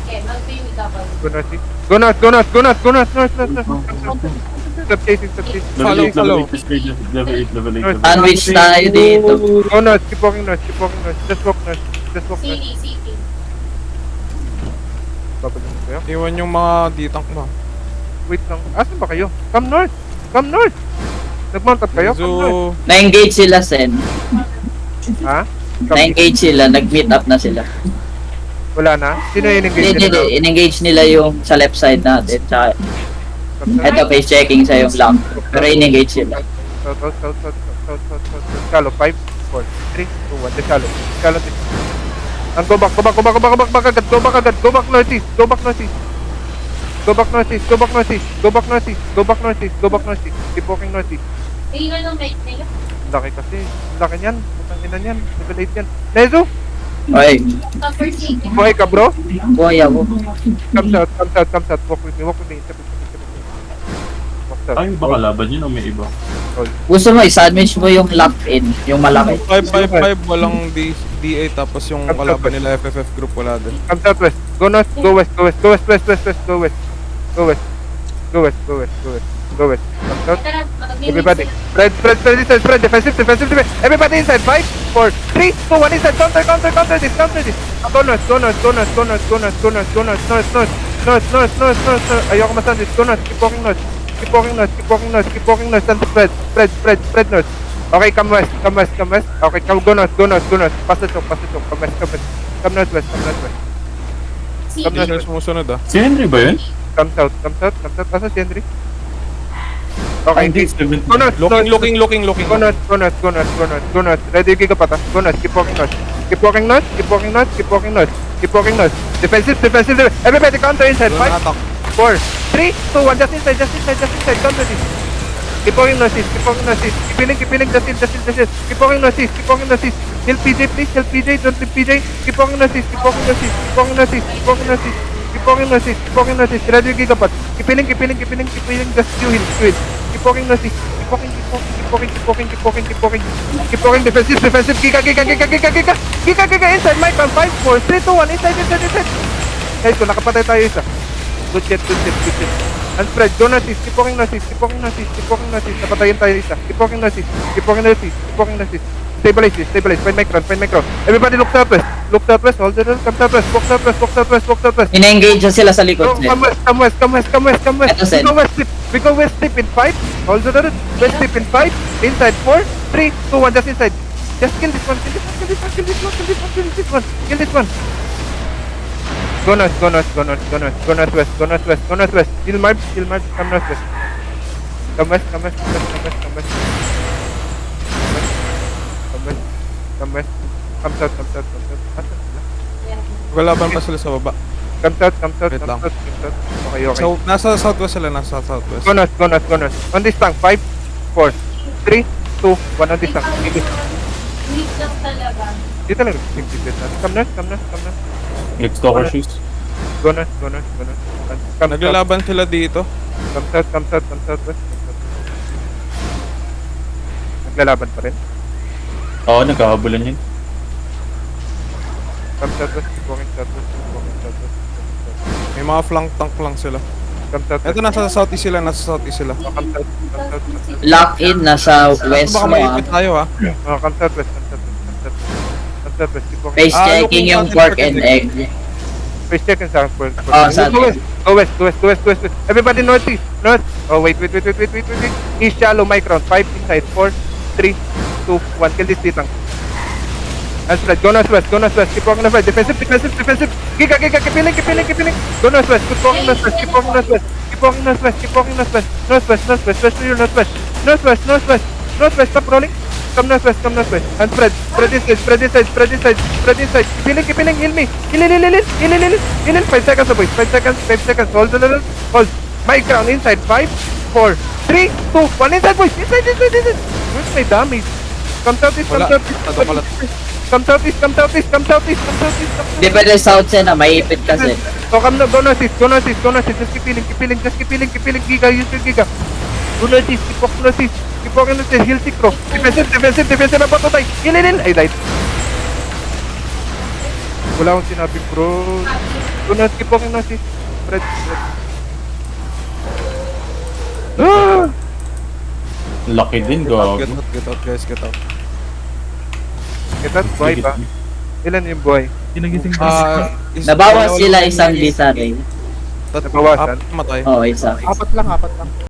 Okay, mag-baby ka pa. Go north, go north, go north, go north, go north, north, north, north. Step chasing, step chasing. Follow, follow. Level 8. Sandwich tayo dito. Go north, keep walking north, keep walking north. Just walk north, just walk north. City. Babalik mo kayo. Iwan yung mga ditang mo. Wait lang. Asan ba kayo? Come north! Come north! Nag-mount up kayo? Come north. So, Na-engage sila, Sen. Ha? Come Na-engage sila. Nag-meet up na sila. Wala na? Sino yung Hindi, engagement hindi. In-engage nila yung sa left side natin. Tsaka, eto, face checking sa yung flank. Pero in-engage sila. South, south, south, south, south, south, south, south. Shallow. 5, 4, 3, 2, 1. The shallow. Shallow this. And go back, go back, go back, go back, go back, agad. Go back agad. Go back northeast. Go back northeast. Go back northeast. Go back northeast. Go back northeast. Go back northeast. Go back northeast. Keep walking northeast. Tingnan ng mic nila. Laki kasi. Laki niyan. Putang ina niyan. Level 8 yan. Nezu! Okay. Cover city. Buhay ka bro? Buhay ako. Come south, come south, come south. Walk with me, walk with me. Walk south. Ay, baka laban yun o may iba. Gusto mo, i-sandwich mo yung lock-in. Yung malaki. 555, walang DA, tapos yung kalaban nila FFF group wala din. Come southwest. Go north, go west, go west, go west, west, west, west, go west. Go west. Go west, go west, go west. Go west. Come south. Tara, mag-baby Everybody. sila. Spread inside, spread. Defensive, defensive, defensive. Everybody inside. 5, 4, 3, 2, 1 inside. Counter, counter, counter this, counter this. Go north, go north, go north, go north, go north, go north, go north, north, north, north, north, north, north, north. Ayoko masandwich. Go north, keep walking north. Keep walking north, keep walking north, keep walking north, and spread, spread, spread, spread north. Okay, come west, come west, come west. Okay, come go north, go north, go north. Pass the choke, come west, come west. Come northwest, come northwest. City. Come Hindi na sumusunod ah. Si Henry ba yun? Come south, come south, come south. Pass si Henry. Okay, Hindi, 17. go north, Looking. Go north, go north, go north, go north, go north. Ready yung gigapata. Go north, keep walking north. Keep walking north, keep walking north, keep walking north. Keep walking north. Defensive, defensive, defensive. Everybody counter inside. Wala 5, attack. 4, 3, 2, 1. Just inside, just inside, just inside. Counter this. Keep walking north, east, keep walking north, east. Keep healing, just in, just in, just in. Keep walking north, east, keep walking north, east. Heal PJ, please, heal PJ. Don't leave PJ. Keep walking north, east, keep walking north, east. Keep walking north, east, keep walking north, east. Keep walking north, east, keep walking north, east. Ready yung gigapat. Keep healing, keep healing, keep healing, keep healing. Just you heal, you heal. Keep walking north, east. Keep walking, keep walking, keep walking, keep walking, keep walking, keep walking. Keep walking, defensive, defensive. Giga, giga, giga, giga, giga. Giga, giga, inside. Mic on 5, 4, 3, 2, 1. Inside, inside, inside. Guys, kung nakapatay tayo isa. Good shit, good shit, good shit. And spread, go north east, keep walking north east, keep walking north east, keep walking north east. Napatayin tayo isa. Keep walking north east, keep walking north east, keep walking north east. Stabilize this, stabilize. Find my crown, find my crown. Everybody look southwest. Look southwest, hold it, come southwest, walk southwest, walk southwest, walk southwest. In-engage na sila sa Go, likod. Sen. come west, come west, come west, come west, come west. Eto, Sen. We go west slip. We go west slip in 5. Hold the road. West slip in 5. Inside 4, 3, 2, 1. Just inside. Just kill this one, kill this one, kill this one, kill this one, kill this one, kill this one, kill this one. Go north, go north, go north, go north, go northwest, go northwest, go northwest. Kill March, come northwest. Come west, come west, come west, come west, come west. Come west, come west. Come south, come south, come south. Asan sila? Kalaban pa sila sa baba. Come south, come south, Wait come lang. south, come south. Okay, okay. So, nasa southwest sila, nasa southwest. Go north, go north, go north. On this tank, 5, 4, 3, 2, 1 on this tank. Weak lang talaga. Di talaga sigpipit natin. Come north, come north, come north. Nag-stalker shoes. Go north, go north, go north. Come south, Naglalaban sila dito. come south, come south, come southwest. Come south. Naglalaban pa rin. Oo, nagkakabulan yun. Come southwest, keep walking southwest, keep walking southwest. May mga flank tank lang sila. Come southwest. Eto, nasa southeast sila, nasa southeast sila. Oh, come south, come south, come south. Lock-in nasa west Baka mo. maipit tayo ha. Oh, come southwest, come southwest, come southwest. Come southwest, keep walking. Face checking looking yung natin pork pork and and egg. Face check and sound for. Oh, sa Go west, go west, go west, go west, go west, go west. Everybody northeast, north. Oh, wait. East shallow, mic round. 5 inside. 4, 3, 2, 1. Kill this litang. And spread. Go northwest, go northwest. Keep walking northwest. Defensive, defensive, defensive. Giga, giga, keep healing, keep healing, keep healing. Go northwest, keep walking northwest, keep walking northwest. Keep walking northwest, keep walking northwest. Northwest, northwest, west to your northwest. Northwest, northwest, northwest. Stop rolling. Come northwest, come northwest. And spread. Spread inside, spread inside, spread inside, spread inside. Keep healing, heal me. Heal. 5 seconds, boys. 5 seconds, 5 seconds. Hold the level. Hold. My crown inside. 5, 4, 3, 2, 1. Inside, boys. Inside. Where's my damage? Come southeast, come Wala. southeast. Tato pala. Come southeast, come southeast, come southeast, come southeast, come southeast. Di ba na south Sen na maipit kasi. So come go northeast, go northeast, go northeast. Just keep healing, keep healing, just keep healing, keep healing. Giga, use your giga. Go northeast, keep walking northeast. Keep walking northeast, heal sick bro. Defensive, defensive, defensive. About to die. Heal. I died. Wala akong sinabi, bro. Keep walking na sis. Spread. Ah! Lucky din, Get out, gago. get out, guys, get out. Kita, buhay ba? Ilan yung buhay? Ginagising ko. Nabawas sila isang bisa rin. Nabawasan? Matay. Oo, isa. Apat lang.